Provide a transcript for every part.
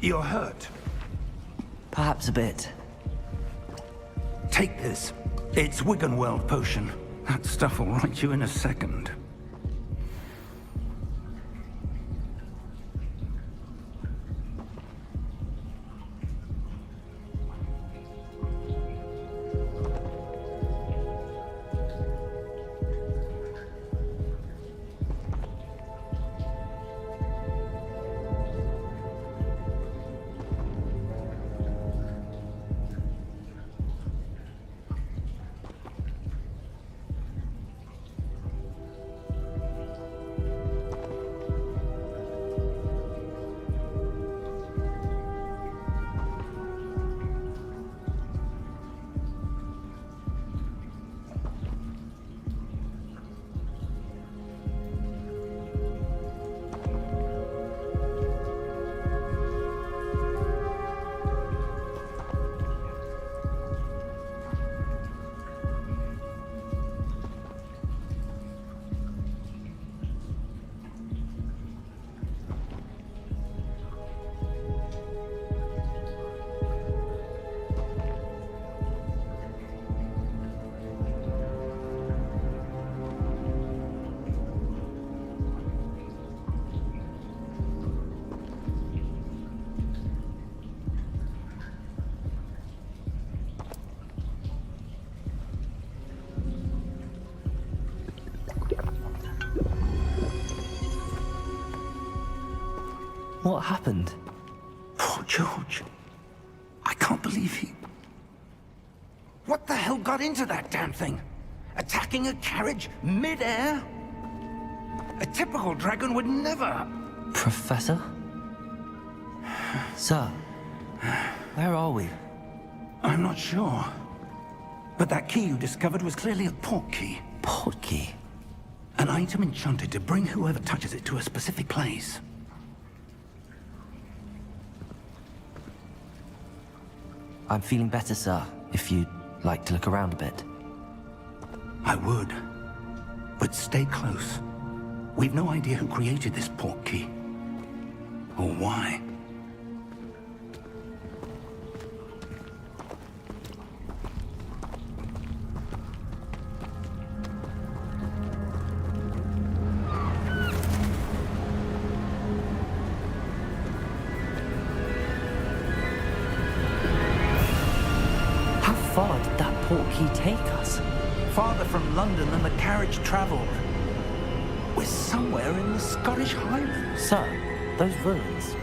You're hurt. Perhaps a bit. Take this. It's Wiggenweld potion. That stuff will right you in a second. What happened? Poor George. I can't believe he... What the hell got into that damn thing? Attacking a carriage mid-air? A typical dragon would never... Professor? Sir, where are we? I'm not sure. But that key you discovered was clearly a port key. Port key? An item enchanted to bring whoever touches it to a specific place. I'm feeling better, sir, if you'd like to look around a bit. I would. But stay close. We've no idea who created this port key. Or why. How far did that port key take us? Farther from London than the carriage traveled. We're somewhere in the Scottish Highlands. Sir, those ruins.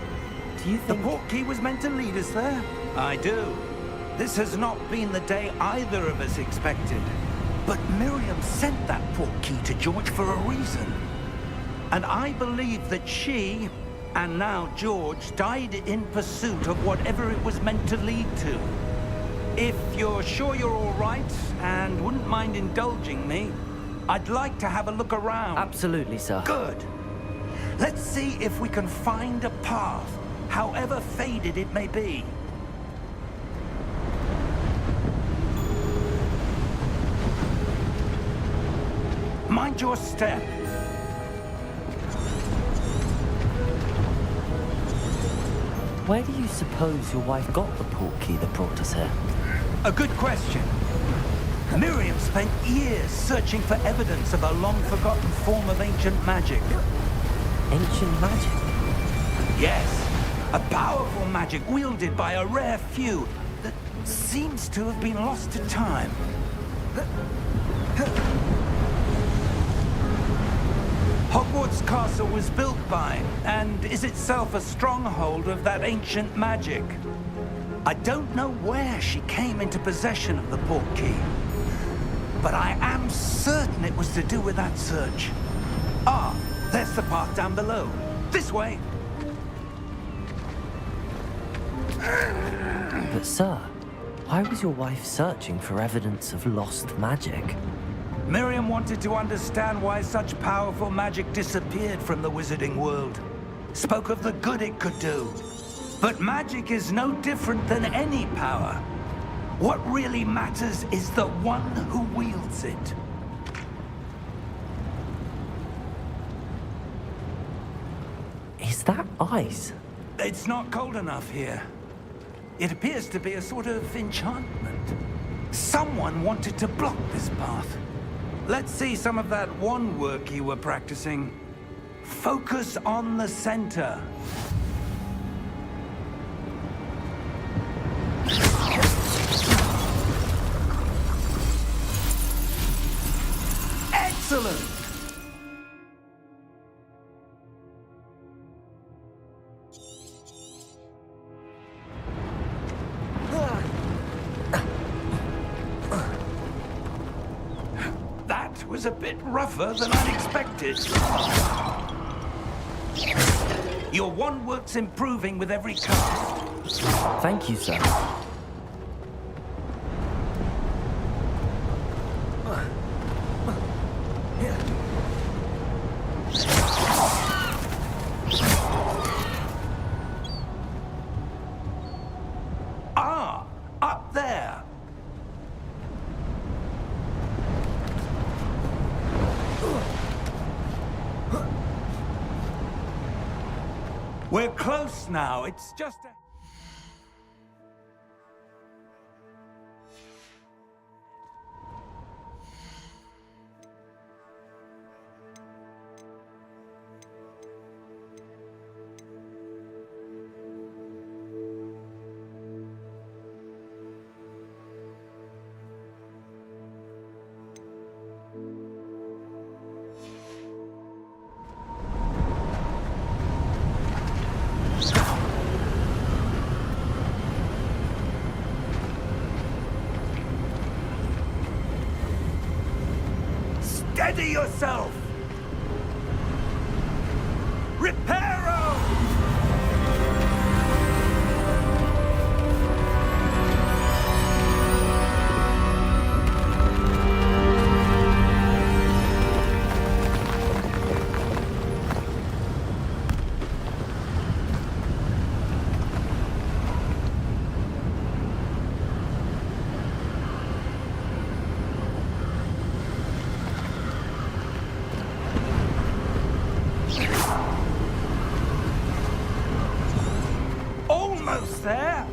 Do you The think... port key was meant to lead us there? I do. This has not been the day either of us expected. But Miriam sent that port key to George for a reason. And I believe that she, and now George, died in pursuit of whatever it was meant to lead to. If you're sure you're all right, and wouldn't mind indulging me, I'd like to have a look around. Absolutely, sir. Good. Let's see if we can find a path, however faded it may be. Mind your step. Where do you suppose your wife got the port key that brought us here? A good question. Miriam spent years searching for evidence of a long-forgotten form of ancient magic. Ancient magic? Yes, a powerful magic wielded by a rare few that seems to have been lost to time. Hogwarts Castle was built by, and is itself a stronghold of that ancient magic. I don't know where she came into possession of the port key, but I am certain it was to do with that search. Ah, there's the path down below. This way. But sir, why was your wife searching for evidence of lost magic? Miriam wanted to understand why such powerful magic disappeared from the wizarding world. Spoke of the good it could do. But magic is no different than any power. What really matters is the one who wields it. Is that ice? It's not cold enough here. It appears to be a sort of enchantment. Someone wanted to block this path. Let's see some of that wand work you were practicing. Focus on the center. Excellent! That was a bit rougher than I'd expected. Your wand work's improving with every cast. Thank you, sir. Ah, up there. We're close now. It's just a... Steady yourself! Reparo! Almost there!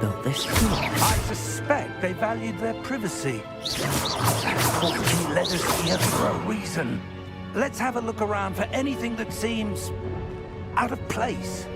Built this here. I suspect they valued their privacy. Portkey led us here for a reason. Let's have a look around for anything that seems out of place.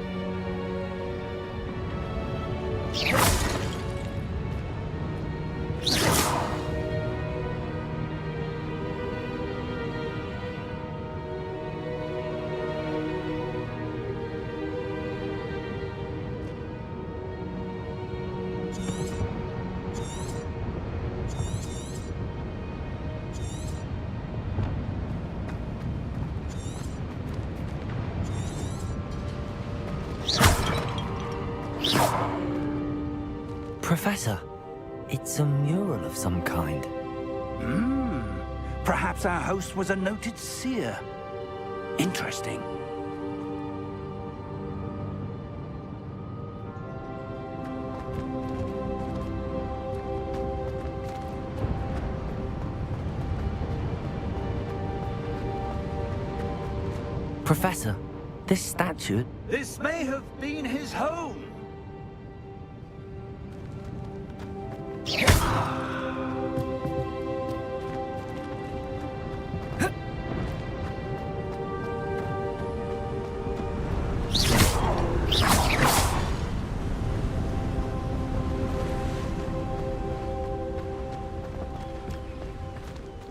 Professor, it's a mural of some kind. Perhaps our host was a noted seer. Interesting. Professor, this statue... This may have been his home.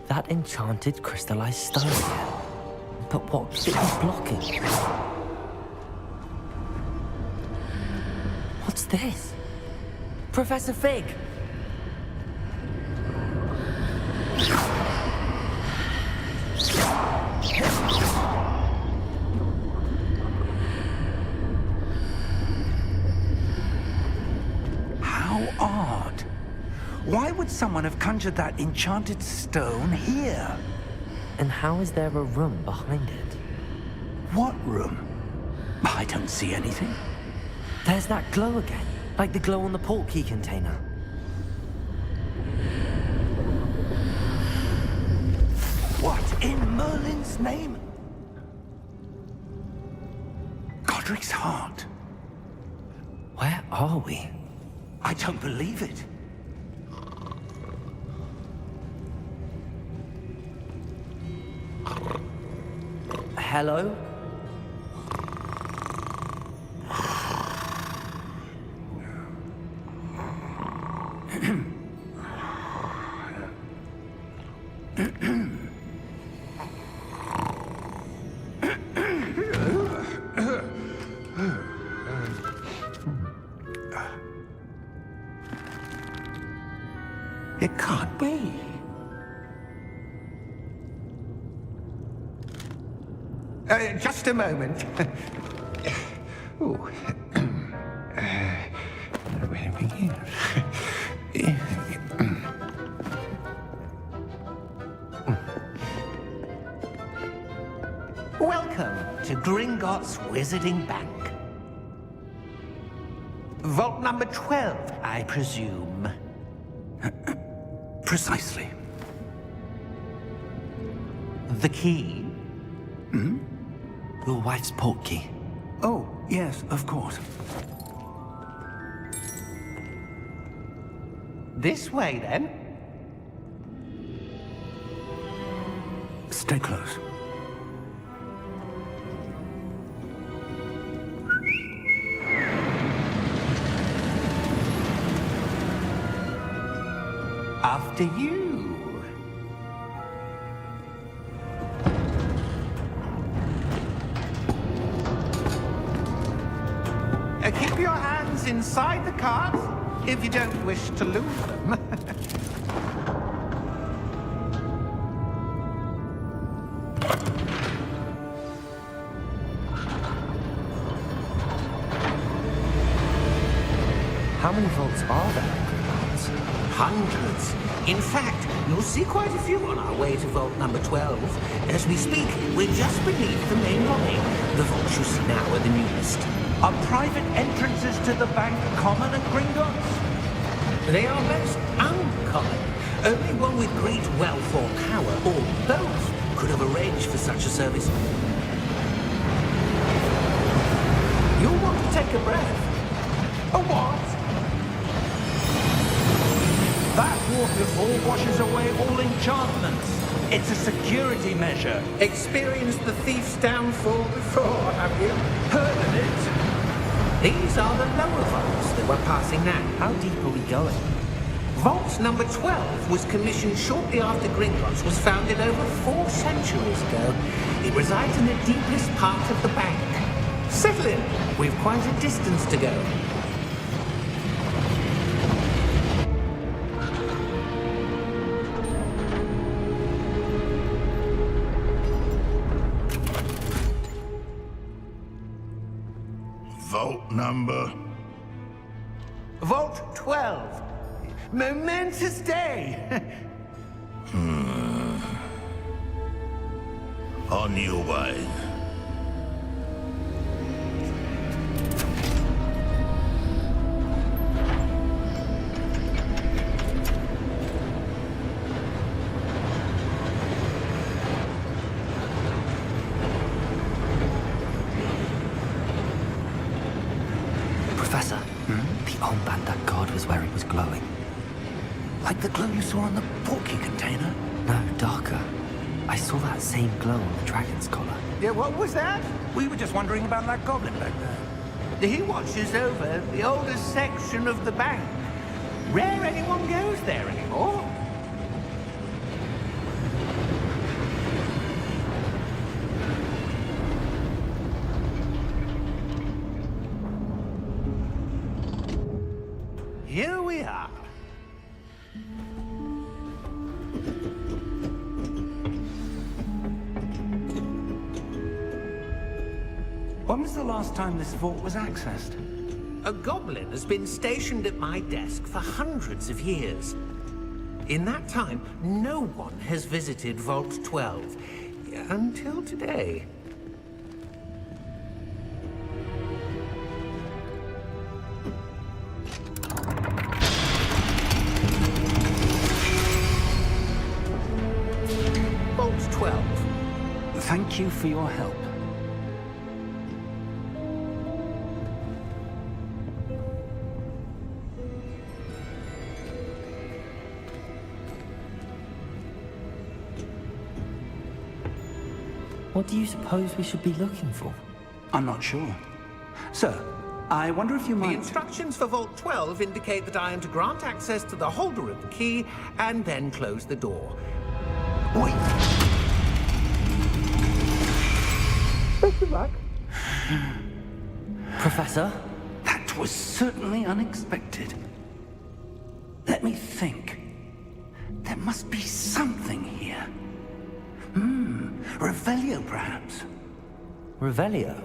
That enchanted crystallized stone here. But what could it be blocking? What's this? Professor Fig! How odd. Why would someone have conjured that enchanted stone here? And how is there a room behind it? What room? I don't see anything. There's that glow again, like the glow on the portkey container. What in Merlin's name? Godric's heart. Where are we? I don't believe it. Hello? It can't be. Just a moment. Ooh. Where do we begin? Welcome to Gringotts Wizarding Bank. Vault number 12, I presume. Precisely. The key? Hmm? Your wife's portkey. Oh, yes, of course. This way, then. Stay close. After you. Keep your hands inside the cart if you don't wish to lose them. How many vaults are there in Gringotts? Hundreds. In fact, you'll see quite a few on our way to vault number 12. As we speak, we're just beneath the main lobby. The vaults you see now are the newest. Are private entrances to the bank common at Gringotts? They are most uncommon. Only one with great wealth or power, or both, could have arranged for such a service. You'll want to take a breath. A what? That waterfall washes away all enchantments. It's a security measure. Experienced the thief's downfall before, have you? Heard of it? These are the lower vaults that we're passing now. How deep are we going? Vault number 12 was commissioned shortly after Gringotts was founded over 4 centuries ago. It resides in the deepest part of the bank. Settle in. We've quite a distance to go. Vault number? Vault 12. Momentous day. On your way. Professor, the armband that guard was wearing was glowing. Like the glow you saw on the portkey container? No, darker. I saw that same glow on the dragon's collar. Yeah, what was that? We were just wondering about that goblin back there. He watches over the oldest section of the bank. Rare anyone goes there anymore. Here we are. When was the last time this vault was accessed? A goblin has been stationed at my desk for hundreds of years. In that time, no one has visited Vault 12. Until today. Vault 12. Thank you for your help. What do you suppose we should be looking for? I'm not sure. Sir, I wonder if you The might... instructions for Vault 12 indicate that I am to grant access to the holder of the key and then close the door. Wait! Best of luck. Professor? That was certainly unexpected. Let me think. There must be something here. Revelio, perhaps? Revelio?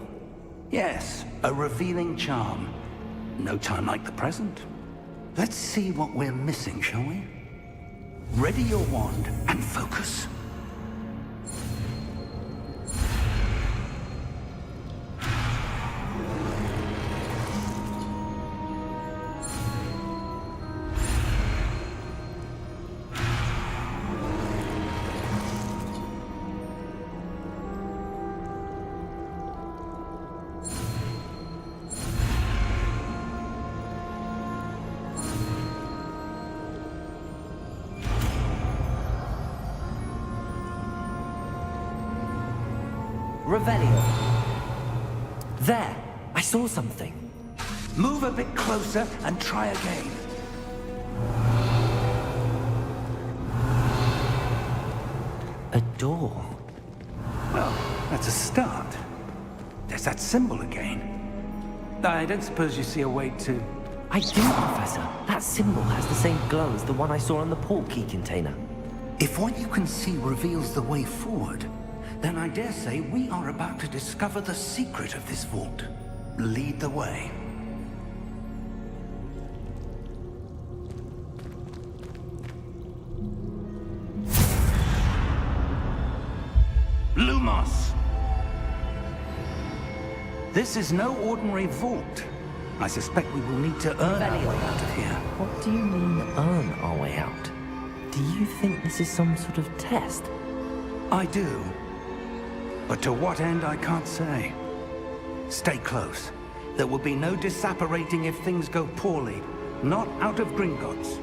Yes, a revealing charm. No time like the present. Let's see what we're missing, shall we? Ready your wand and focus. Revelio. There! I saw something. Move a bit closer and try again. A door. Well, that's a start. There's that symbol again. I don't suppose you see a way to... I do, Professor. That symbol has the same glow as the one I saw on the port key container. If what you can see reveals the way forward, then I dare say we are about to discover the secret of this vault. Lead the way. Lumos! This is no ordinary vault. I suspect we will need to earn our way out of here. What do you mean, earn our way out? Do you think this is some sort of test? I do. But to what end, I can't say. Stay close. There will be no disapparating if things go poorly. Not out of Gringotts.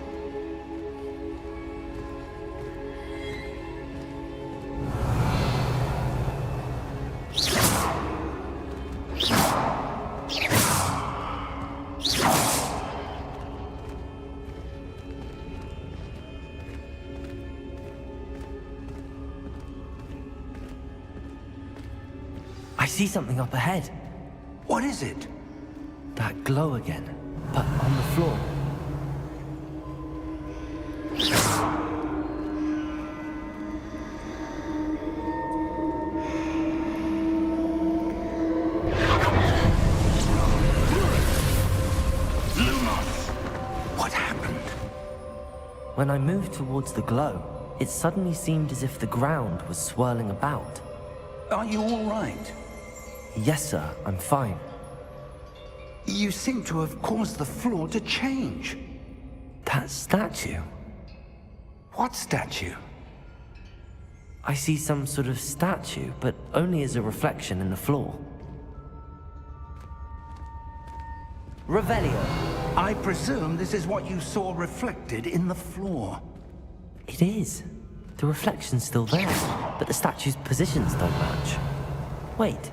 I see something up ahead. What is it? That glow again, but on the floor. Lumos! What happened? When I moved towards the glow, it suddenly seemed as if the ground was swirling about. Are you all right? Yes, sir, I'm fine. You seem to have caused the floor to change. That statue. What statue? I see some sort of statue, but only as a reflection in the floor. Revelio. I presume this is what you saw reflected in the floor. It is. The reflection's still there, but the statue's positions don't match. Wait.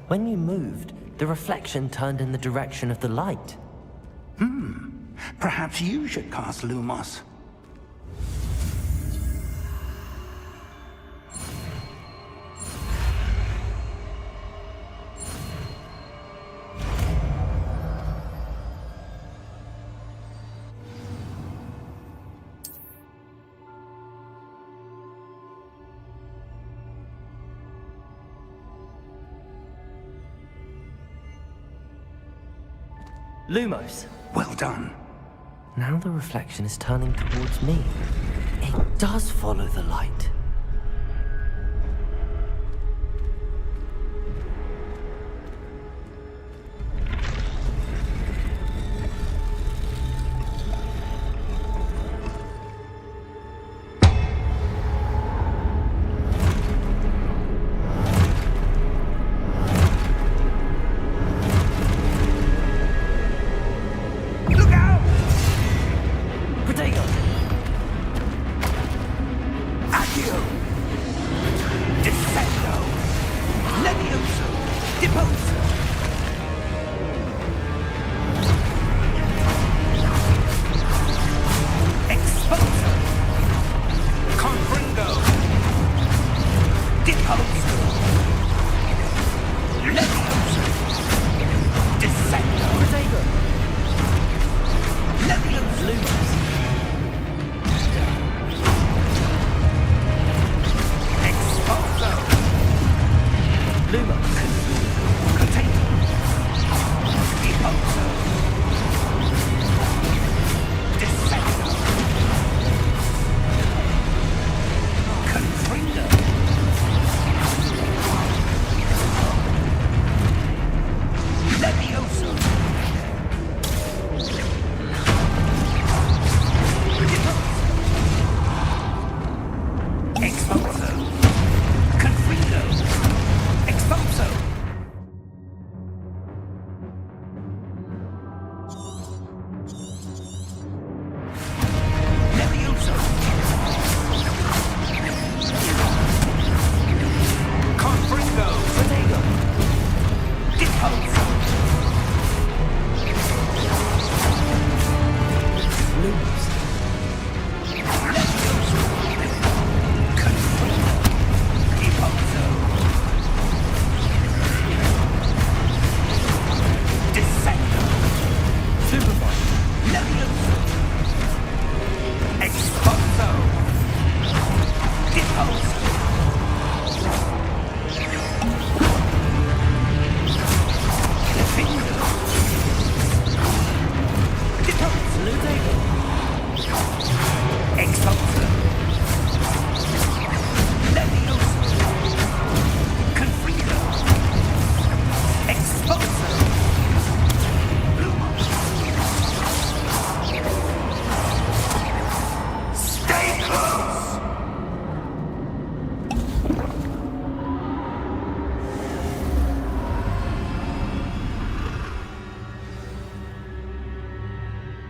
When you moved, the reflection turned in the direction of the light. Perhaps you should cast Lumos. Lumos. Well done. Now the reflection is turning towards me. It does follow the light.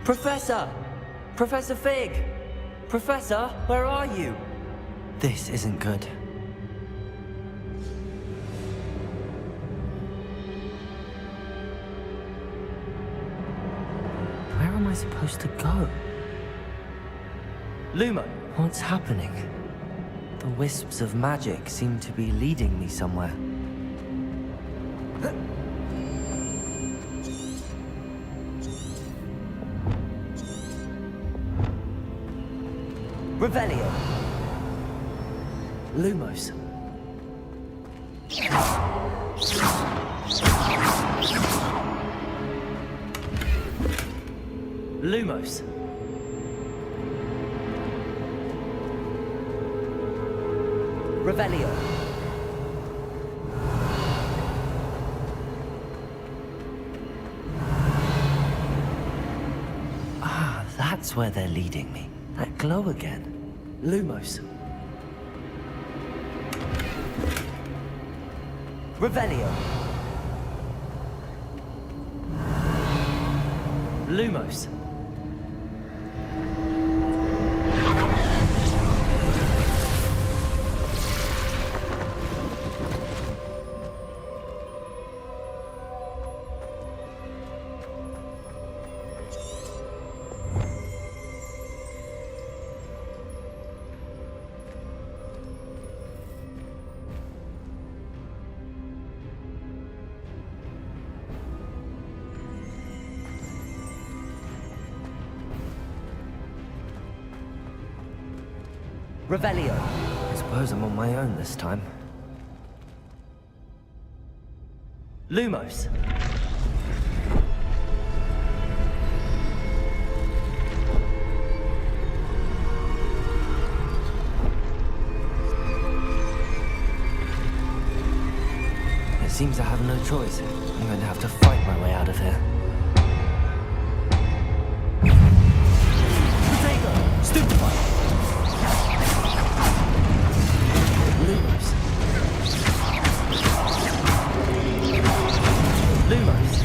Professor! Professor Fig! Professor, where are you? This isn't good. Where am I supposed to go? Lumo, what's happening? The wisps of magic seem to be leading me somewhere. Revelio. Lumos. Lumos. Revelio. Ah, that's where they're leading me. That glow again. Lumos. Revelio. Lumos. Revelio. I suppose I'm on my own this time. Lumos. seems I have no choice. I'm going to have to fight my way out of here. Potato! Stupefy! Lumos. Lumos.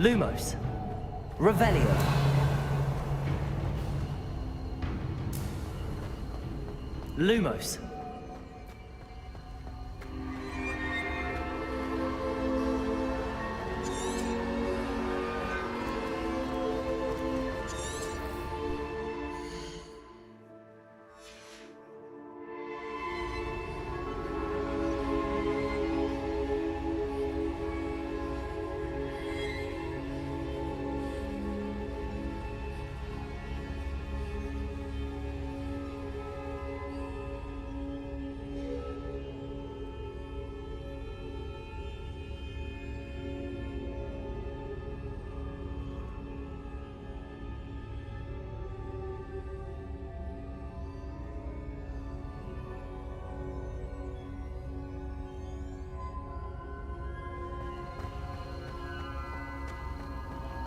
Lumos. Revelio. Lumos.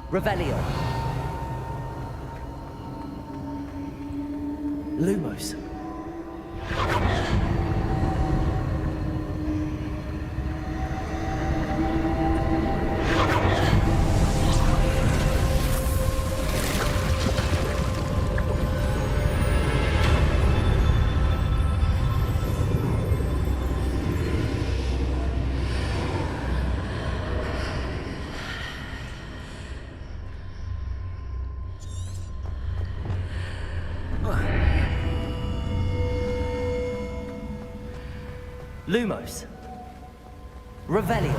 Revelio. Lumos. Lumos. Revelio.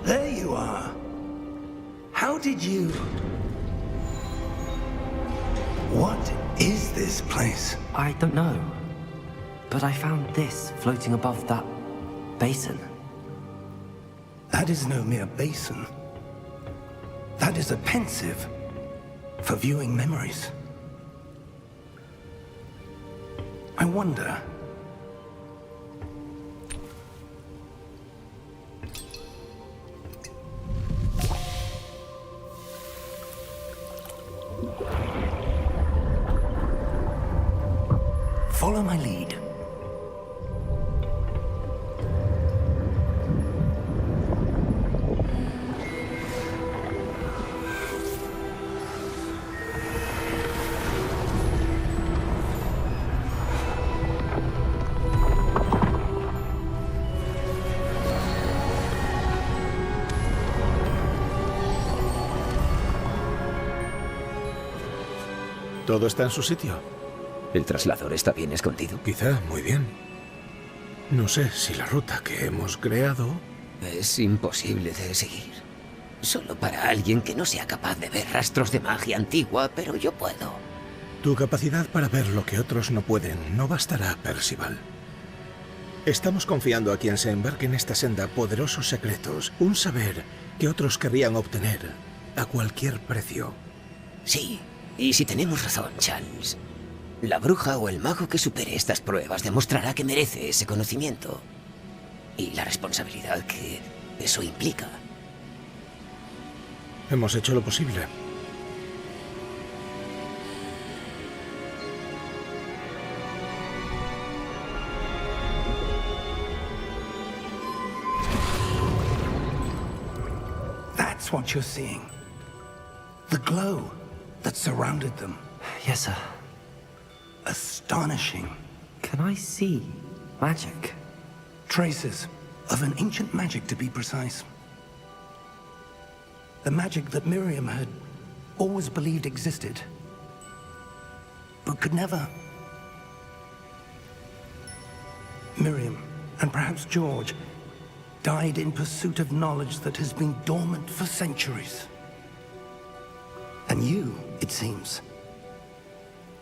There you are. How did you... What is this place? I don't know. But I found this floating above that basin. That is no mere basin. That is a pensive for viewing memories. I wonder... Follow my lead. Todo está en su sitio. ¿El traslador está bien escondido? Quizá muy bien. No sé si la ruta que hemos creado... Es imposible de seguir. Solo para alguien que no sea capaz de ver rastros de magia antigua, pero yo puedo. Tu capacidad para ver lo que otros no pueden no bastará, Percival. Estamos confiando a quien se embarque en esta senda poderosos secretos, un saber que otros querrían obtener a cualquier precio. Sí, y si tenemos razón, Charles, la bruja o el mago que supere estas pruebas demostrará que merece ese conocimiento. Y la responsabilidad que eso implica. Hemos hecho lo posible. That's what you're seeing. The glow that surrounded them. Yes, sir. Astonishing. Can I see magic? Traces of an ancient magic, to be precise. The magic that Miriam had always believed existed, but could never. Miriam, and perhaps George, died in pursuit of knowledge that has been dormant for centuries. And you, it seems,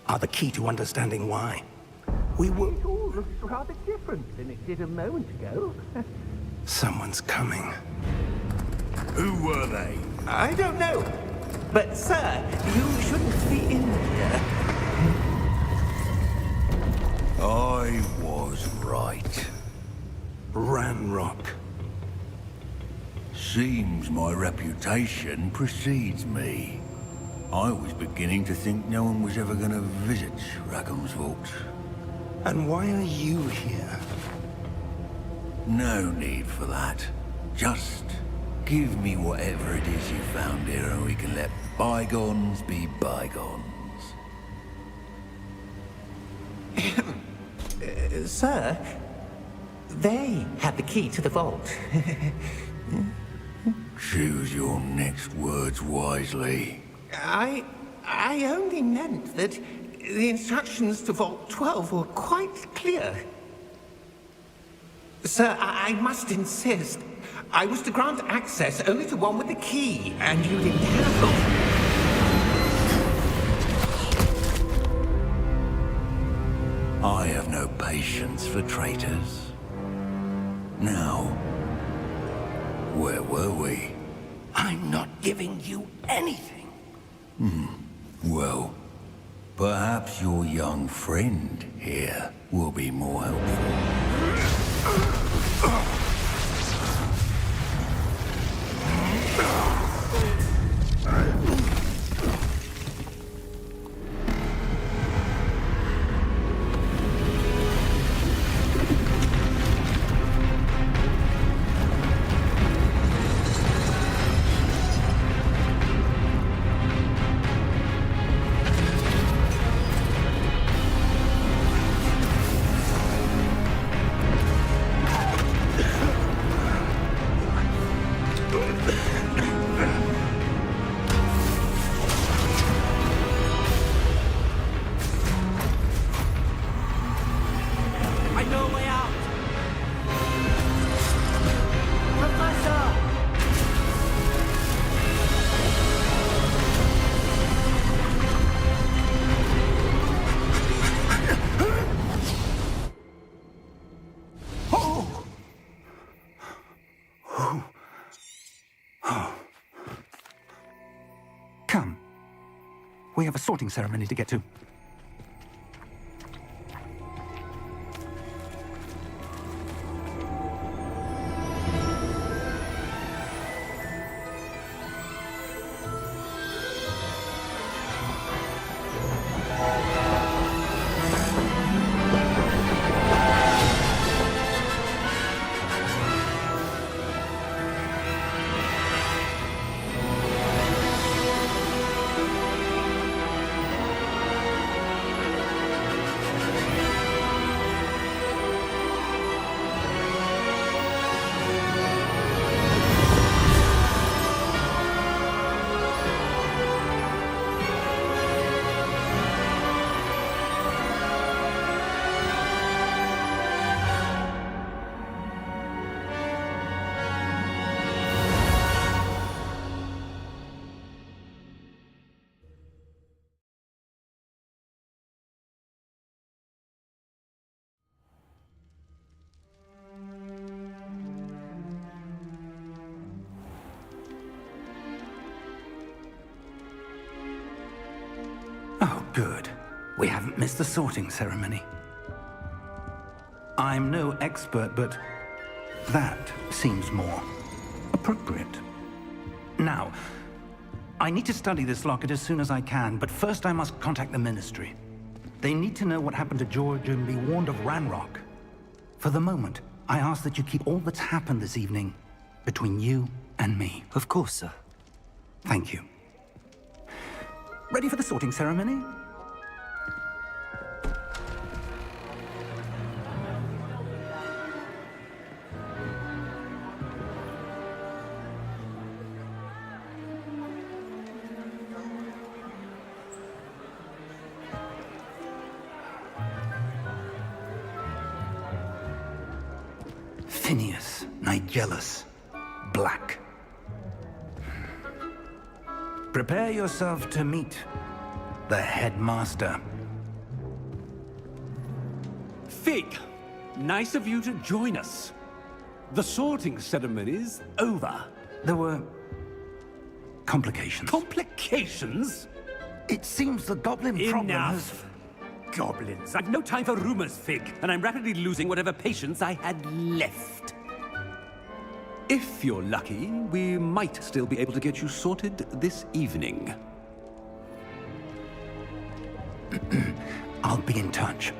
are the key to understanding why. We were... It all looks rather different than it did a moment ago. Someone's coming. Who were they? I don't know. But, sir, you shouldn't be in here. I was right. Ranrock. Seems my reputation precedes me. I was beginning to think no one was ever going to visit Rackham's Vault. And why are you here? No need for that. Just give me whatever it is you found here and we can let bygones be bygones. Sir, they had the key to the vault. Choose your next words wisely. I only meant that the instructions to Vault 12 were quite clear. Sir, I must insist. I was to grant access only to one with the key, and you didn't have. I have no patience for traitors. Now, where were we? I'm not giving you anything. Well, perhaps your young friend here will be more helpful. We have a sorting ceremony to get to. Oh, good. We haven't missed the sorting ceremony. I'm no expert, but that seems more appropriate. Now, I need to study this locket as soon as I can, but first I must contact the Ministry. They need to know what happened to George and be warned of Ranrock. For the moment, I ask that you keep all that's happened this evening between you and me. Of course, sir. Thank you. Ready for the sorting ceremony? Phineas, Nigellus, Black. Prepare yourself to meet the headmaster. Fig, nice of you to join us. The sorting ceremony's over. There were complications. Complications? It seems the goblin problem has... Enough. Goblins. I've no time for rumors, Fig, and I'm rapidly losing whatever patience I had left. If you're lucky, we might still be able to get you sorted this evening. I'll be in touch.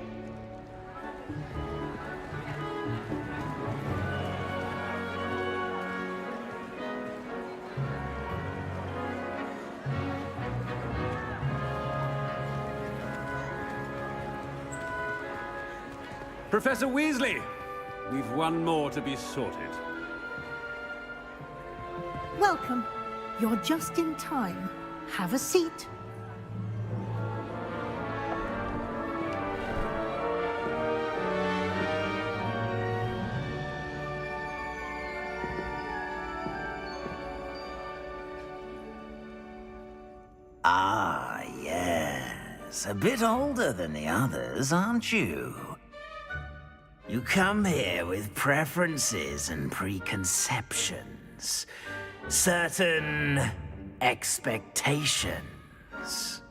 Professor Weasley, we've one more to be sorted. Welcome. You're just in time. Have a seat. Ah, yes. A bit older than the others, aren't you? You come here with preferences and preconceptions. Certain expectations.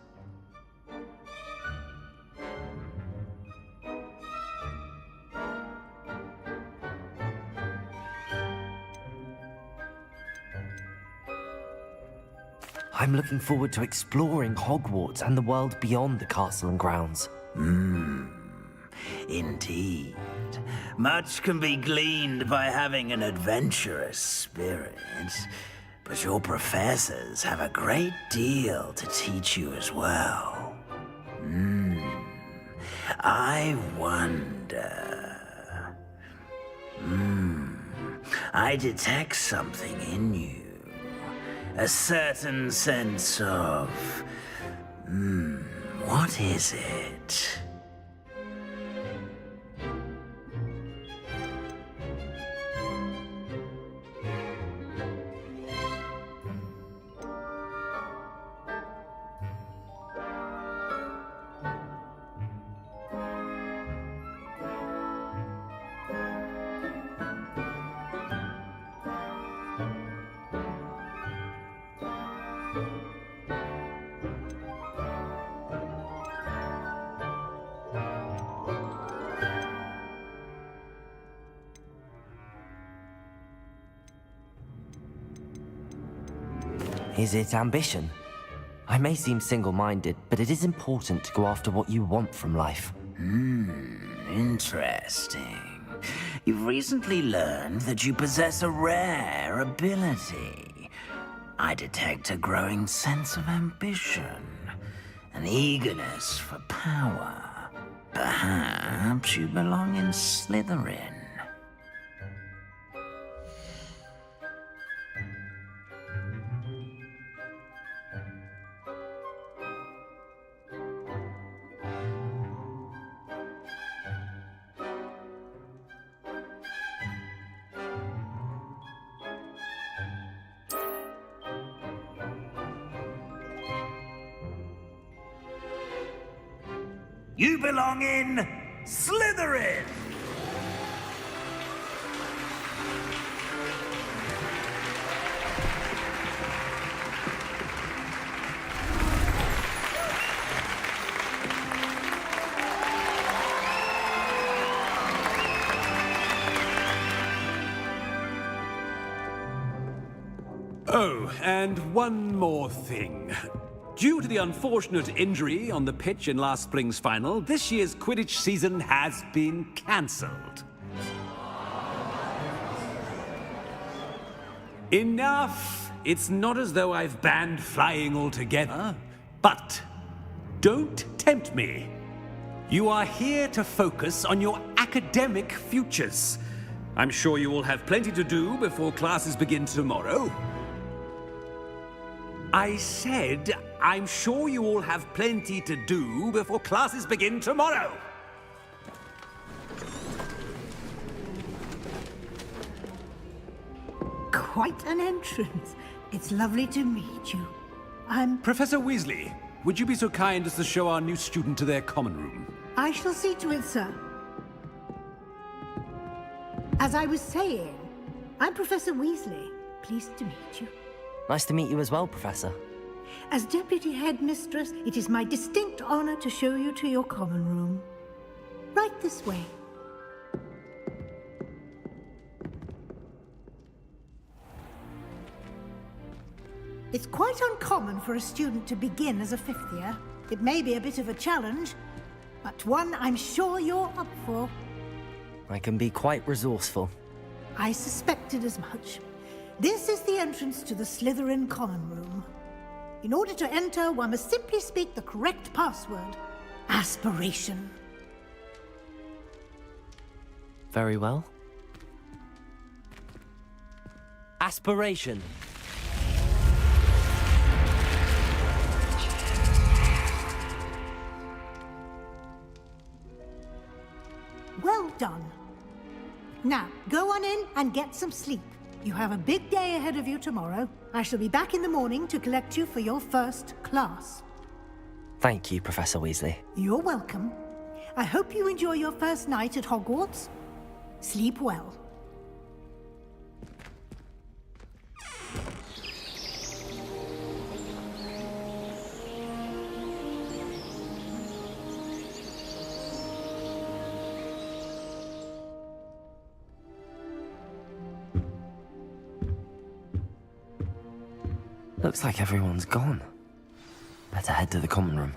I'm looking forward to exploring Hogwarts and the world beyond the castle and grounds. Indeed. Much can be gleaned by having an adventurous spirit, but your professors have a great deal to teach you as well. I wonder... I detect something in you. A certain sense of... what is it? Is it ambition? I may seem single-minded, but it is important to go after what you want from life. Interesting. You've recently learned that you possess a rare ability. I detect a growing sense of ambition, an eagerness for power. Perhaps you belong in Slytherin. You belong in Slytherin! Oh, and one more thing. Due to the unfortunate injury on the pitch in last spring's final, this year's Quidditch season has been cancelled. Enough! It's not as though I've banned flying altogether, but don't tempt me. You are here to focus on your academic futures. I'm sure you will have plenty to do before classes begin tomorrow. I said, I'm sure you all have plenty to do before classes begin tomorrow. Quite an entrance. It's lovely to meet you. Professor Weasley, would you be so kind as to show our new student to their common room? I shall see to it, sir. As I was saying, I'm Professor Weasley. Pleased to meet you. Nice to meet you as well, Professor. As Deputy Headmistress, it is my distinct honor to show you to your common room. Right this way. It's quite uncommon for a student to begin as a fifth year. It may be a bit of a challenge, but one I'm sure you're up for. I can be quite resourceful. I suspected as much. This is the entrance to the Slytherin common room. In order to enter, one must simply speak the correct password. Aspiration. Very well. Aspiration. Well done. Now, go on in and get some sleep. You have a big day ahead of you tomorrow. I shall be back in the morning to collect you for your first class. Thank you, Professor Weasley. You're welcome. I hope you enjoy your first night at Hogwarts. Sleep well. Looks like everyone's gone. Better head to the common room.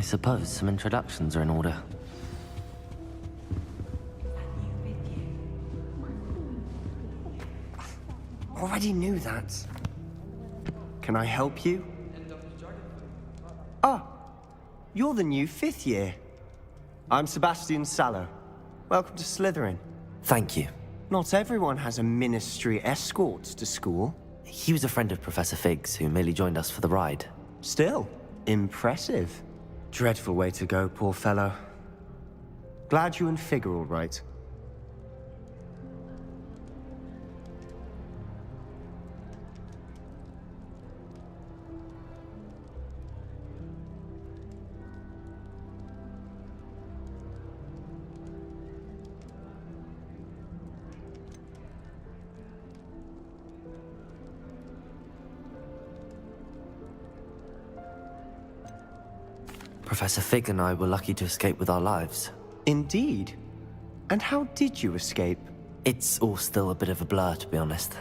I suppose some introductions are in order. Already knew that. Can I help you? Ah, you're the new 5th year. I'm Sebastian Sallow. Welcome to Slytherin. Thank you. Not everyone has a ministry escort to school. He was a friend of Professor Fig's who merely joined us for the ride. Still, impressive. Dreadful way to go, poor fellow. Glad you and Fig are all right. Professor Fig and I were lucky to escape with our lives. Indeed. And how did you escape? It's all still a bit of a blur, to be honest.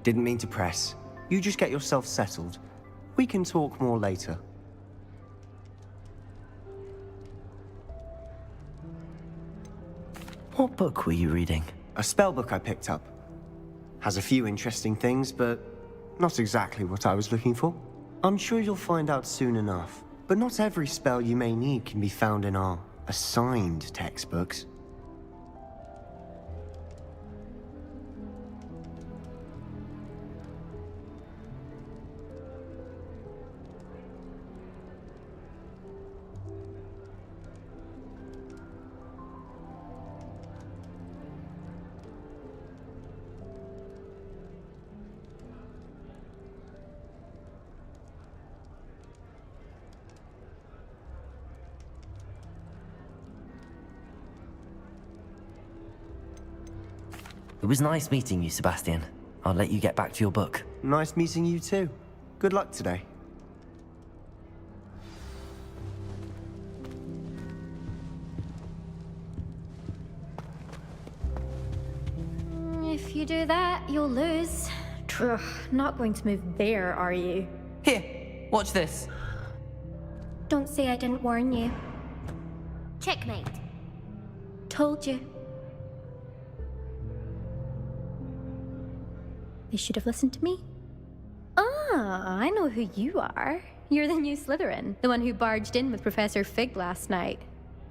Didn't mean to press. You just get yourself settled. We can talk more later. What book were you reading? A spellbook I picked up. Has a few interesting things, but not exactly what I was looking for. I'm sure you'll find out soon enough. But not every spell you may need can be found in our assigned textbooks. It was nice meeting you, Sebastian. I'll let you get back to your book. Nice meeting you too. Good luck today. If you do that, you'll lose. Not going to move there, are you? Here, watch this. Don't say I didn't warn you. Checkmate. Told you. They should have listened to me. Ah, I know who you are. You're the new Slytherin, the one who barged in with Professor Fig last night.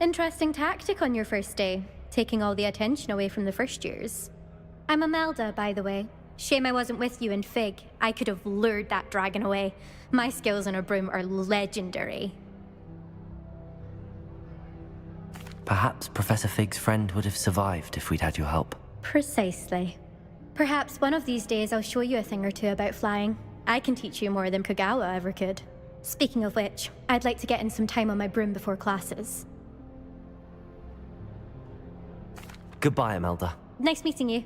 Interesting tactic on your first day, taking all the attention away from the first years. I'm Imelda, by the way. Shame I wasn't with you in Fig. I could have lured that dragon away. My skills on a broom are legendary. Perhaps Professor Fig's friend would have survived if we'd had your help. Precisely. Perhaps one of these days I'll show you a thing or two about flying. I can teach you more than Kagawa ever could. Speaking of which, I'd like to get in some time on my broom before classes. Goodbye, Imelda. Nice meeting you.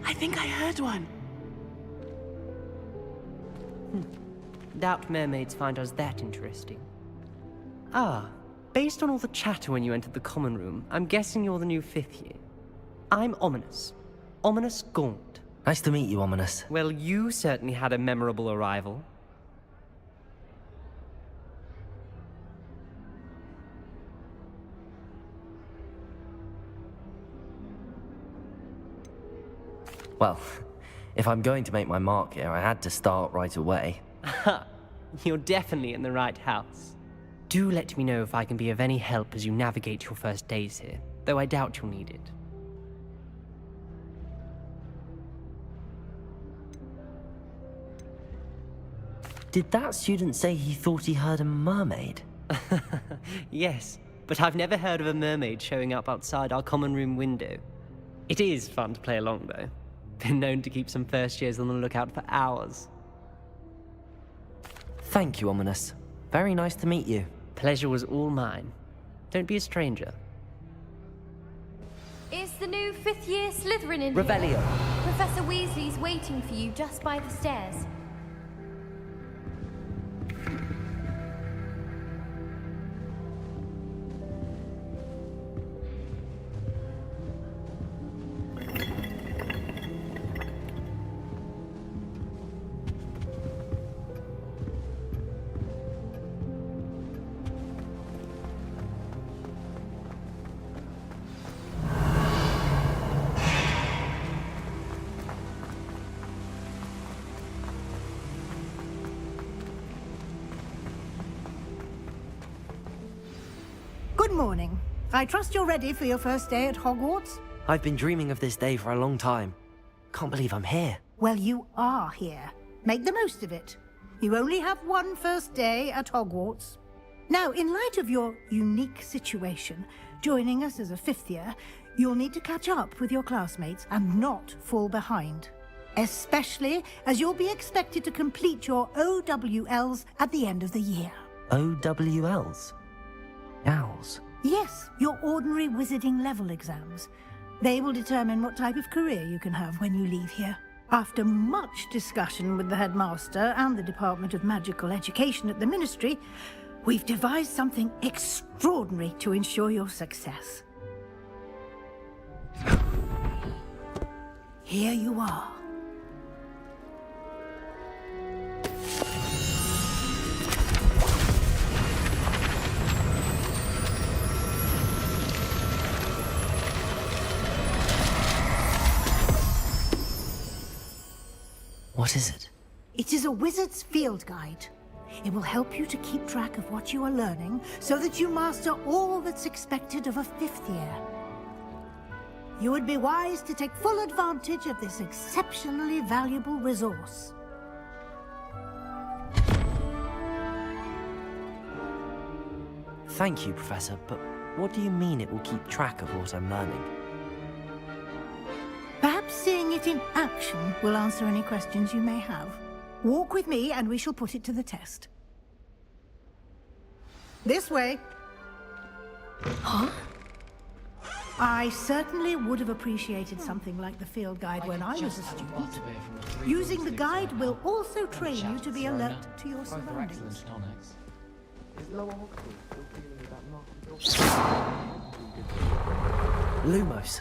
I think I heard one. Doubt mermaids find us that interesting. Ah, based on all the chatter when you entered the common room, I'm guessing you're the new 5th year. I'm Ominous. Ominous Gaunt. Nice to meet you, Ominous. Well, you certainly had a memorable arrival. Well, if I'm going to make my mark here, I had to start right away. Ha! You're definitely in the right house. Do let me know if I can be of any help as you navigate your first days here, though I doubt you'll need it. Did that student say he thought he heard a mermaid? Yes, but I've never heard of a mermaid showing up outside our common room window. It is fun to play along, though. Been known to keep some first years on the lookout for hours. Thank you, Ominous. Very nice to meet you. Pleasure was all mine. Don't be a stranger. Is the new 5th year Slytherin in Revelio. here? Professor Weasley's waiting for you just by the stairs. Good morning. I trust you're ready for your first day at Hogwarts? I've been dreaming of this day for a long time. Can't believe I'm here. Well, you are here. Make the most of it. You only have one first day at Hogwarts. Now, in light of your unique situation, joining us as a 5th year, you'll need to catch up with your classmates and not fall behind. Especially as you'll be expected to complete your OWLs at the end of the year. OWLs? Owls? Yes, your ordinary wizarding level exams. They will determine what type of career you can have when you leave here. After much discussion with the headmaster and the Department of Magical Education at the Ministry, we've devised something extraordinary to ensure your success. Here you are. What is it? It is a wizard's field guide. It will help you to keep track of what you are learning so that you master all that's expected of a 5th year. You would be wise to take full advantage of this exceptionally valuable resource. Thank you, Professor, but what do you mean it will keep track of what I'm learning? Perhaps seeing it in action will answer any questions you may have. Walk with me and we shall put it to the test. This way. Huh? I certainly would have appreciated something like the field guide when I was a student. Using the guide will also train you to be alert to your surroundings. Lumos.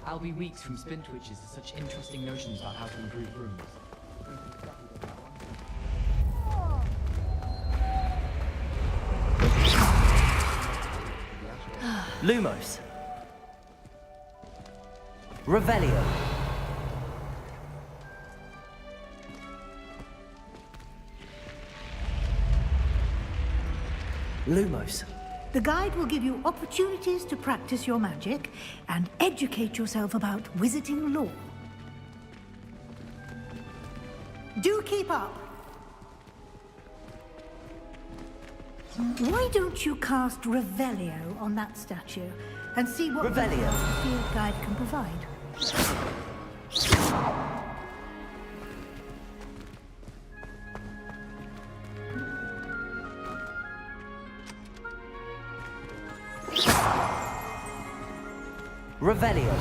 I'll be weeks from spin twitches to such interesting notions about how to improve rooms. Lumos. Revelio. Lumos. The guide will give you opportunities to practice your magic and educate yourself about wizarding lore. Do keep up. Why don't you cast Revelio on that statue and see what Revelio. the field guide can provide? Revelio.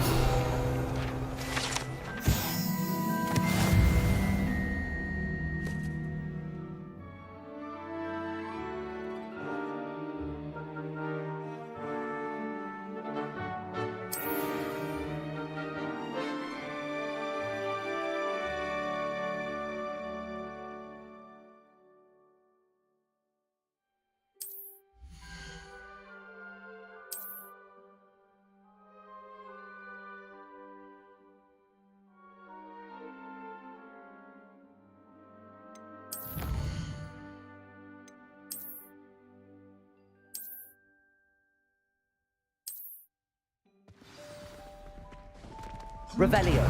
Revelio.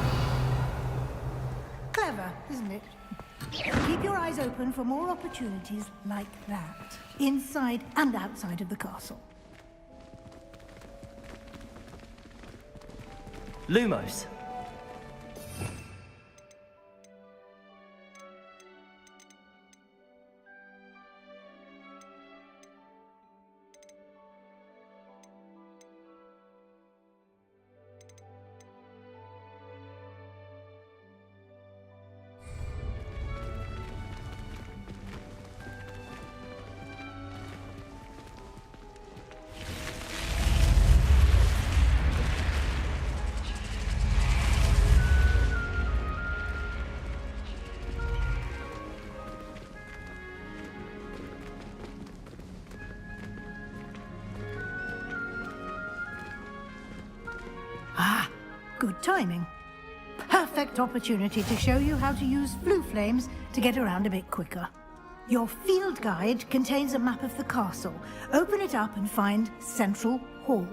Clever, isn't it? Keep your eyes open for more opportunities like that, inside and outside of the castle. Lumos. Good timing. Perfect opportunity to show you how to use blue flames to get around a bit quicker. Your field guide contains a map of the castle. Open it up and find Central Hall.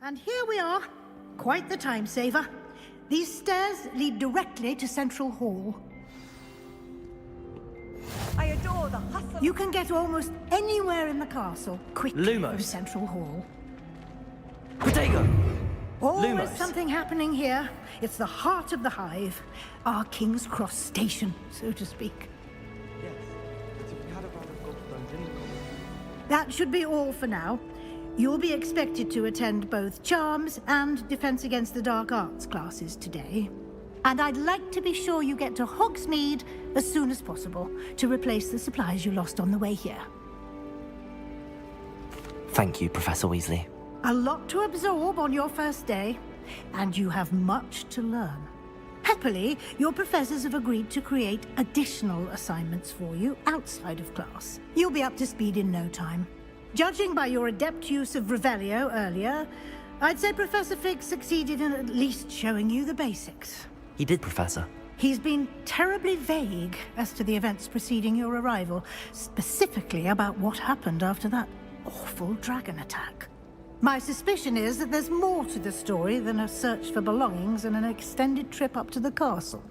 And here we are. Quite the time saver. These stairs lead directly to Central Hall. I adore the hustle. You can get almost anywhere in the castle quickly Lumos. from Central Hall. Protego. Always Lumos. something happening here. It's the heart of the hive. Our King's Cross station, so to speak. Yes, but if we had a round of golf guns in the common. That should be all for now. You'll be expected to attend both Charms and Defense Against the Dark Arts classes today. And I'd like to be sure you get to Hogsmeade as soon as possible to replace the supplies you lost on the way here. Thank you, Professor Weasley. A lot to absorb on your first day, and you have much to learn. Happily, your professors have agreed to create additional assignments for you outside of class. You'll be up to speed in no time. Judging by your adept use of Revelio earlier, I'd say Professor Fig succeeded in at least showing you the basics. He did, Professor. He's been terribly vague as to the events preceding your arrival, specifically about what happened after that awful dragon attack. My suspicion is that there's more to the story than a search for belongings and an extended trip up to the castle.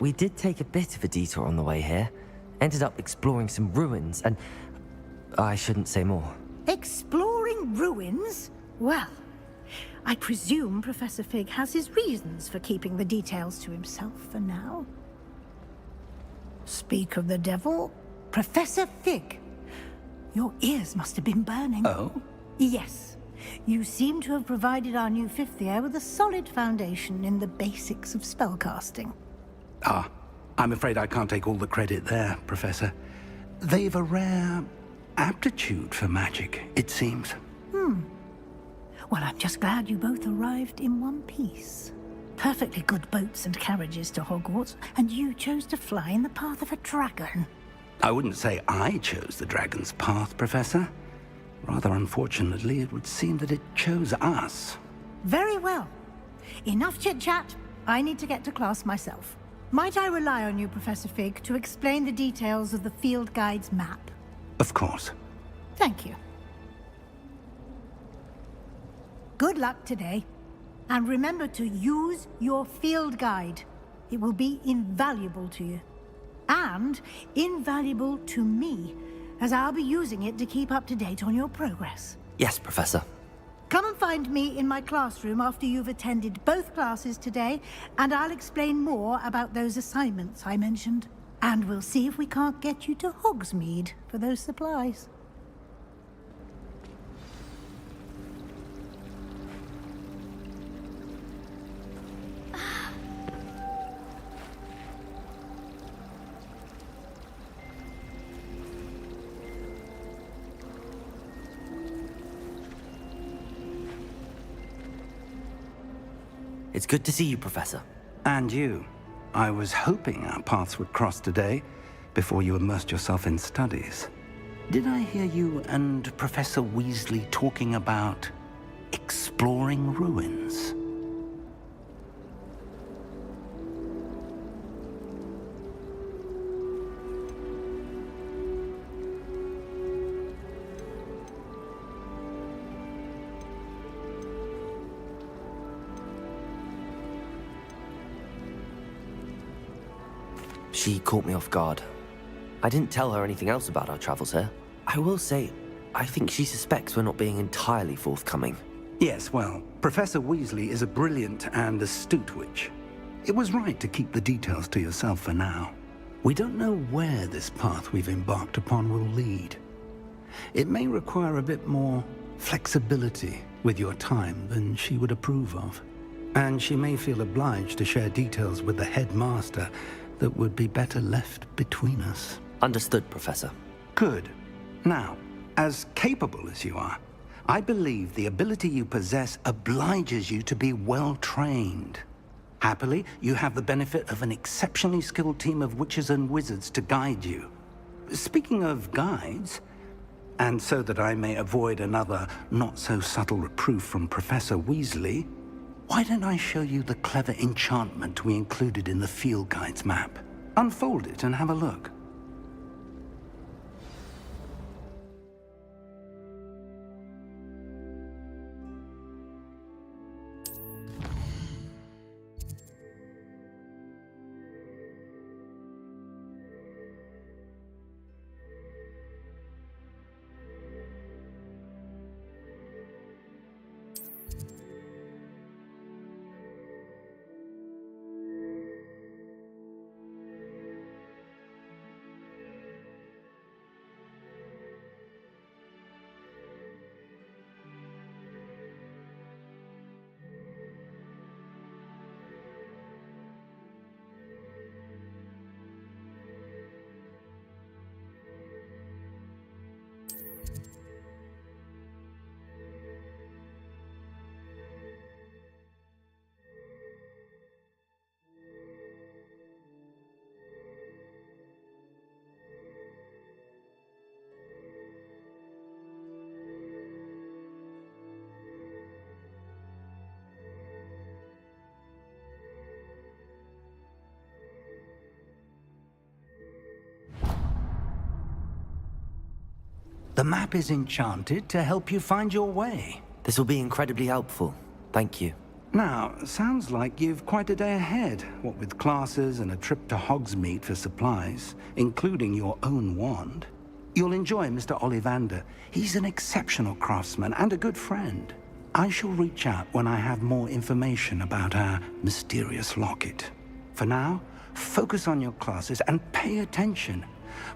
We did take a bit of a detour on the way here. Ended up exploring some ruins and... I shouldn't say more. Exploring ruins? Well, I presume Professor Fig has his reasons for keeping the details to himself for now. Speak of the devil, Professor Fig. Your ears must have been burning. Oh? Yes. You seem to have provided our new fifth year with a solid foundation in the basics of spellcasting. Ah, I'm afraid I can't take all the credit there, Professor. They've a rare aptitude for magic, it seems. Well, I'm just glad you both arrived in one piece. Perfectly good boats and carriages to Hogwarts, and you chose to fly in the path of a dragon. I wouldn't say I chose the dragon's path, Professor. Rather unfortunately, it would seem that it chose us. Very well. Enough chit-chat. I need to get to class myself. Might I rely on you, Professor Fig, to explain the details of the field guide's map? Of course. Thank you. Good luck today. And remember to use your field guide. It will be invaluable to you. And invaluable to me, as I'll be using it to keep up to date on your progress. Yes, Professor. Come and find me in my classroom after you've attended both classes today, and I'll explain more about those assignments I mentioned. And we'll see if we can't get you to Hogsmeade for those supplies. It's good to see you, Professor. And you. I was hoping our paths would cross today, before you immersed yourself in studies. Did I hear you and Professor Weasley talking about exploring ruins? She caught me off guard. I didn't tell her anything else about our travels here. I will say, I think she suspects we're not being entirely forthcoming. Yes, well, Professor Weasley is a brilliant and astute witch. It was right to keep the details to yourself for now. We don't know where this path we've embarked upon will lead. It may require a bit more flexibility with your time than she would approve of. And she may feel obliged to share details with the headmaster that would be better left between us. Understood, Professor. Good. Now, as capable as you are, I believe the ability you possess obliges you to be well-trained. Happily, you have the benefit of an exceptionally skilled team of witches and wizards to guide you. Speaking of guides, and so that I may avoid another not-so-subtle reproof from Professor Weasley, why don't I show you the clever enchantment we included in the field guide's map? Unfold it and have a look. The map is enchanted to help you find your way. This will be incredibly helpful. Thank you. Now, sounds like you've quite a day ahead, what with classes and a trip to Hogsmeade for supplies, including your own wand. You'll enjoy Mr. Ollivander. He's an exceptional craftsman and a good friend. I shall reach out when I have more information about our mysterious locket. For now, focus on your classes and pay attention.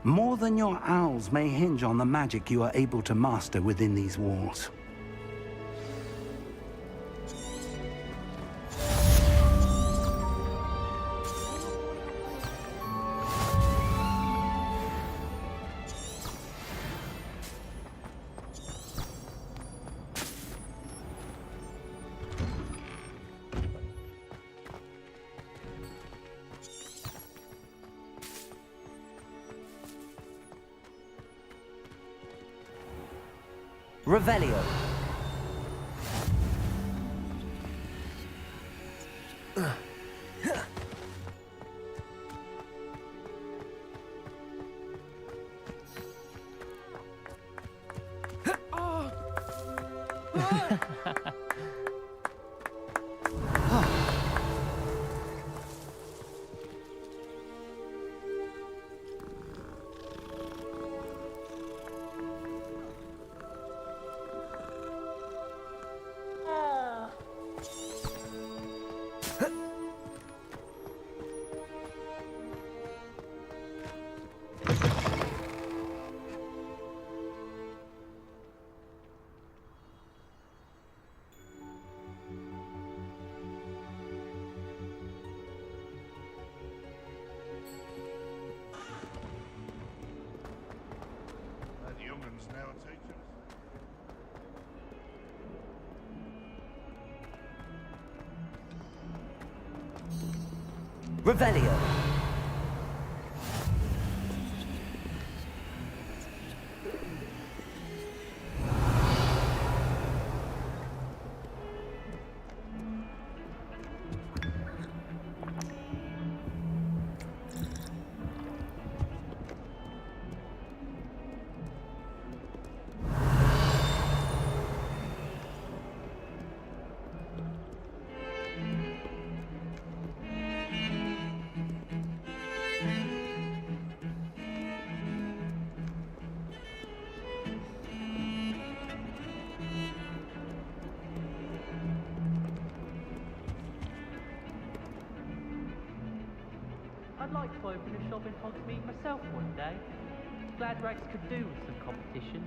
More than your owls may hinge on the magic you are able to master within these walls. Revelio. Revelio. I'd like to open a shop in Hogsmeade myself one day. Glad Rags could do with some competition.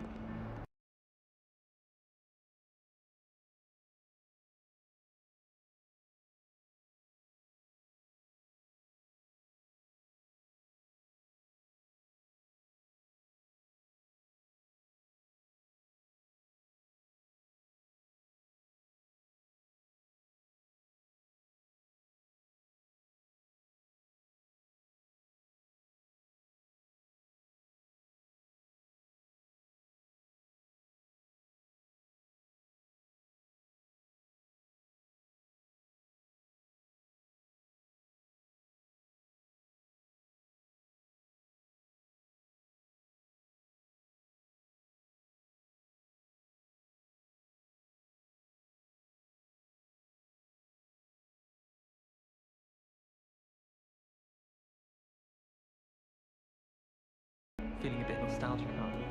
Feeling a bit nostalgic, aren't you?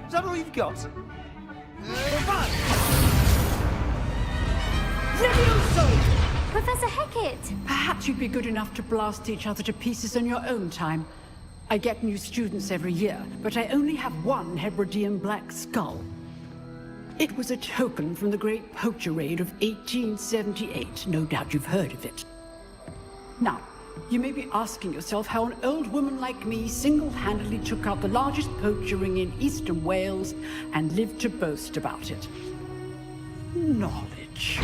Is that all you've got? Professor Hecat! Perhaps you'd be good enough to blast each other to pieces in your own time. I get new students every year, but I only have one Hebridean black skull. It was a token from the Great Poacher Raid of 1878. No doubt you've heard of it. Now, you may be asking yourself how an old woman like me single-handedly took out the largest poacher ring in eastern Wales and lived to boast about it. Knowledge.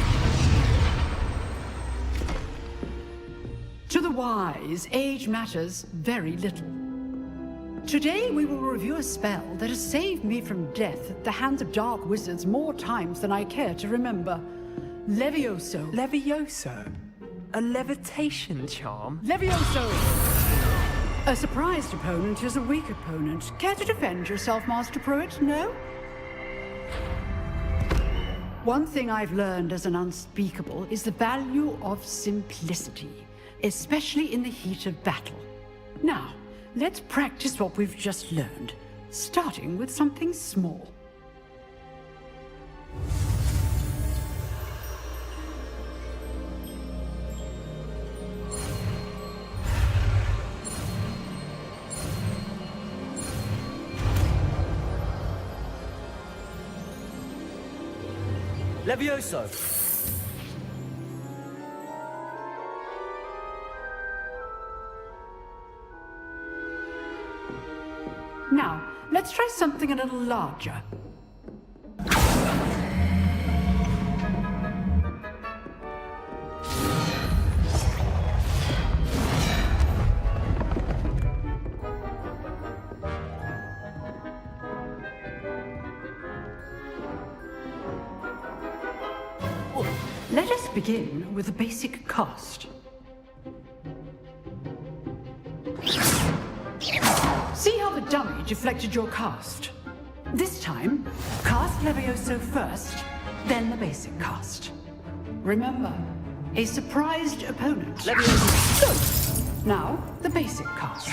To the wise, age matters very little. Today we will review a spell that has saved me from death at the hands of dark wizards more times than I care to remember. Levioso. Levioso? A levitation charm? Levioso! A surprised opponent is a weak opponent. Care to defend yourself, Master Pruitt? No? One thing I've learned as an unspeakable is the value of simplicity, especially in the heat of battle. Now, let's practice what we've just learned, starting with something small. Levioso! Now, let's try something a little larger. Let us begin with a basic cast. See how the dummy deflected your cast? This time, cast Levioso first, then the basic cast. Remember, a surprised opponent. Levioso. Good. Now, the basic cast.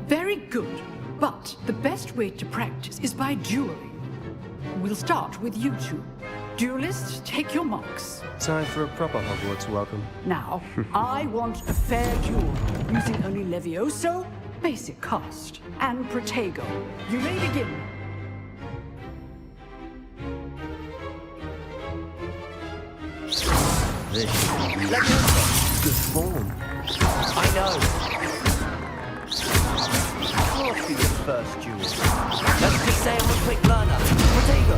Very good, but the best way to practice is by dueling. We'll start with you two. Duelists, take your marks. Time for a proper Hogwarts welcome. Now, I want a fair duel, using only Levioso, basic cast, and Protego. You may begin. This should be good form. I know. Can't be your first duel. Let's just say I'm a quick learner. Protego!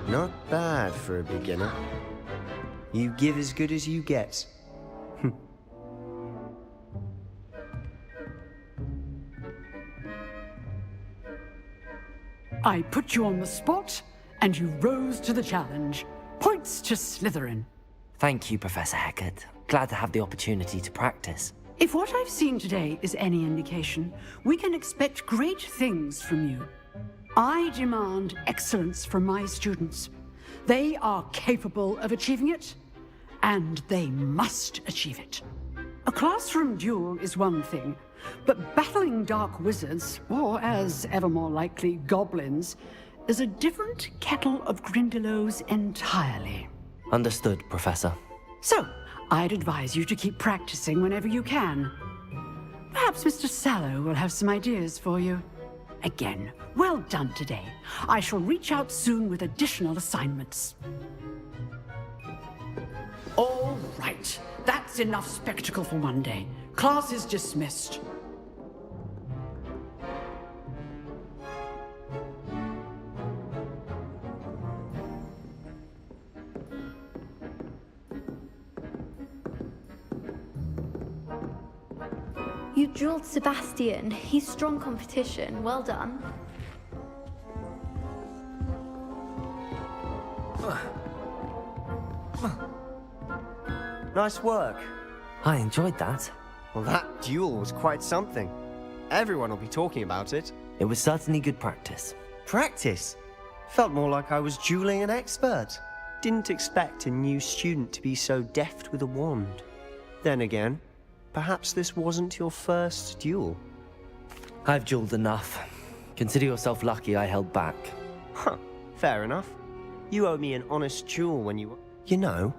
Not bad for a beginner. You give as good as you get. I put you on the spot, and you rose to the challenge. Points to Slytherin. Thank you, Professor Hecat. Glad to have the opportunity to practice. If what I've seen today is any indication, we can expect great things from you. I demand excellence from my students. They are capable of achieving it, and they must achieve it. A classroom duel is one thing, but battling dark wizards, or as ever more likely, goblins, is a different kettle of Grindylows entirely. Understood, Professor. So, I'd advise you to keep practicing whenever you can. Perhaps Mr. Sallow will have some ideas for you. Again, well done today. I shall reach out soon with additional assignments. All right, that's enough spectacle for one day. Class is dismissed. You drilled Sebastian. He's strong competition. Well done. Nice work. I enjoyed that. Well, that duel was quite something. Everyone will be talking about it. It was certainly good practice. Practice? Felt more like I was dueling an expert. Didn't expect a new student to be so deft with a wand. Then again, perhaps this wasn't your first duel. I've dueled enough. Consider yourself lucky I held back. Huh, fair enough. You owe me an honest duel when you... You know,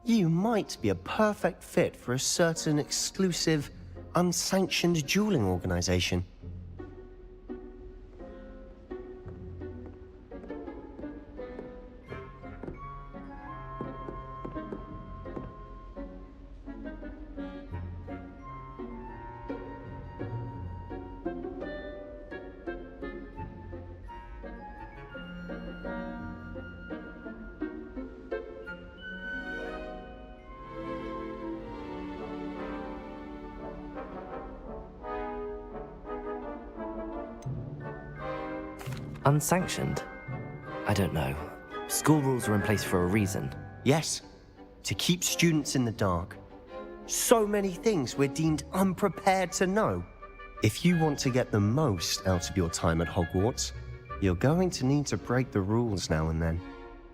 you might be a perfect fit for a certain exclusive, unsanctioned dueling organization. Unsanctioned? I don't know. School rules are in place for a reason. Yes, to keep students in the dark. So many things we're deemed unprepared to know. If you want to get the most out of your time at Hogwarts, you're going to need to break the rules now and then.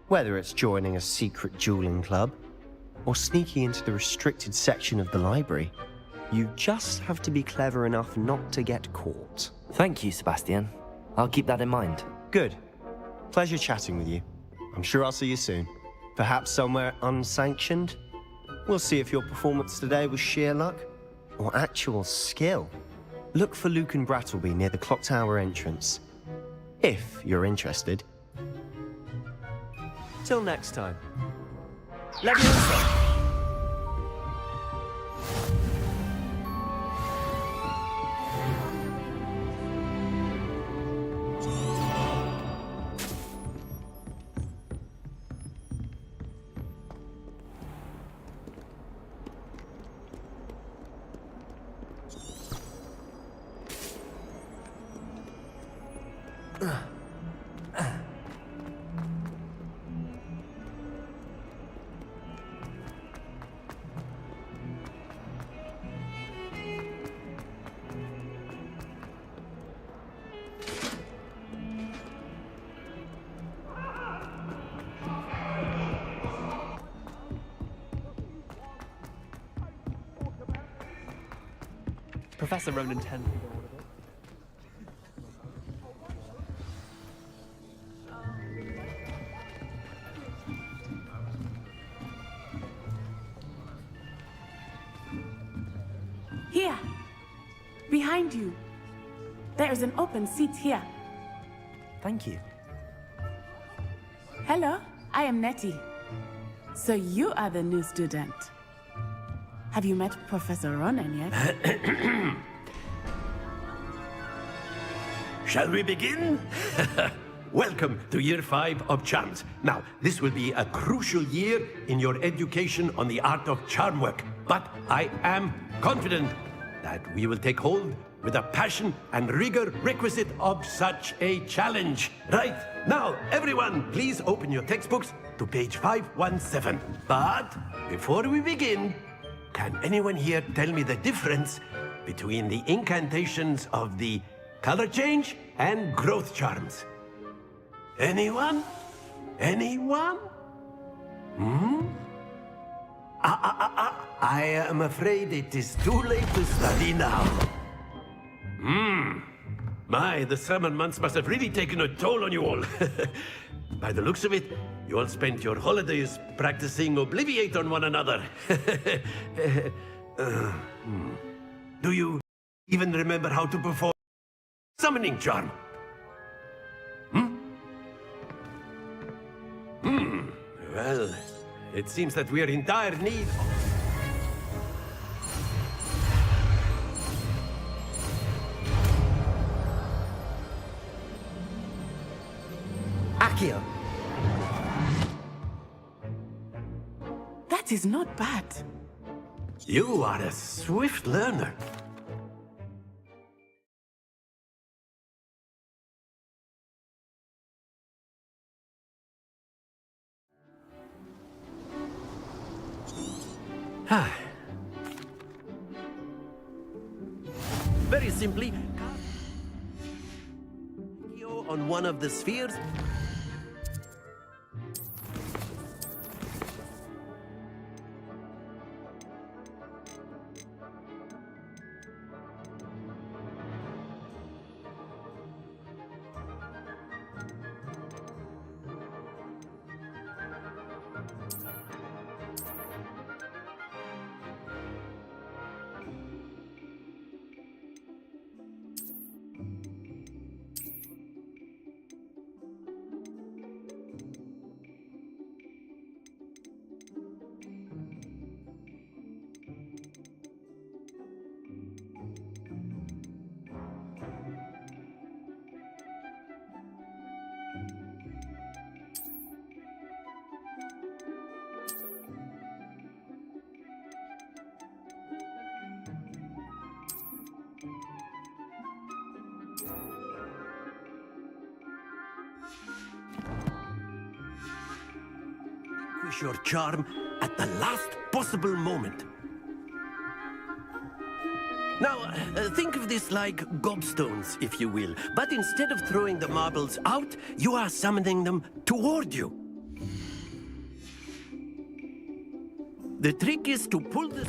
Whether it's joining a secret dueling club, or sneaking into the restricted section of the library, you just have to be clever enough not to get caught. Thank you, Sebastian. I'll keep that in mind. Good. Pleasure chatting with you. I'm sure I'll see you soon. Perhaps somewhere unsanctioned? We'll see if your performance today was sheer luck or actual skill. Look for Luke and Brattleby near the clock tower entrance, if you're interested. Till next time. Leviosa! Professor Ronan 10. Here! Behind you! There is an open seat here. Thank you. Hello, I am Nettie. So you are the new student. Have you met Professor Ronan yet? Shall we begin? Welcome to Year 5 of Charms. Now, this will be a crucial year in your education on the art of charm work. But I am confident that we will take hold with the passion and rigor requisite of such a challenge. Right, now, everyone, please open your textbooks to page 517. But before we begin, can anyone here tell me the difference between the incantations of the color change and growth charms? Anyone? Anyone? I am afraid it is too late to study now. My, the summer months must have really taken a toll on you all. By the looks of it, you all spent your holidays practicing Obliviate on one another. Do you even remember how to perform summoning charm? Well, it seems that we are in dire need of... Accio! That is not bad. You are a swift learner. Very simply, on one of the spheres. extinguish your charm at the last possible moment. Now, think of this like gobstones, if you will. But instead of throwing the marbles out, you are summoning them toward you. The trick is to pull this...